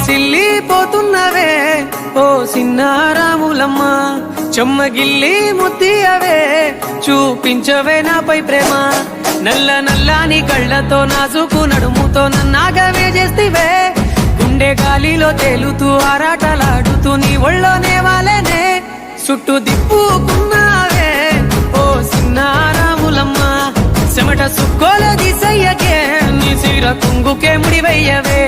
సిల్లిపోతున్నవే ఓ సిన్నారాములమ్మ, చెమ్మగిల్లి ముద్దియవే చూపించవే నాపై ప్రేమ. నల్ల నల్లాని కళ్ళతో నాజుకు నడుముతో నన్నాగవే చేస్తివే, గుండె గాలిలో తేలుతూ ఆరాటలాడుతూ నీ ఒళ్ళోనే వాలేనే, చుట్టూ దిప్పుకున్నావే ఓ సిన్నారాములమ్మ. చెమట సుక్కోల దిశయ్యకే నీ సీర కుంగుకే ముడివయ్యవే.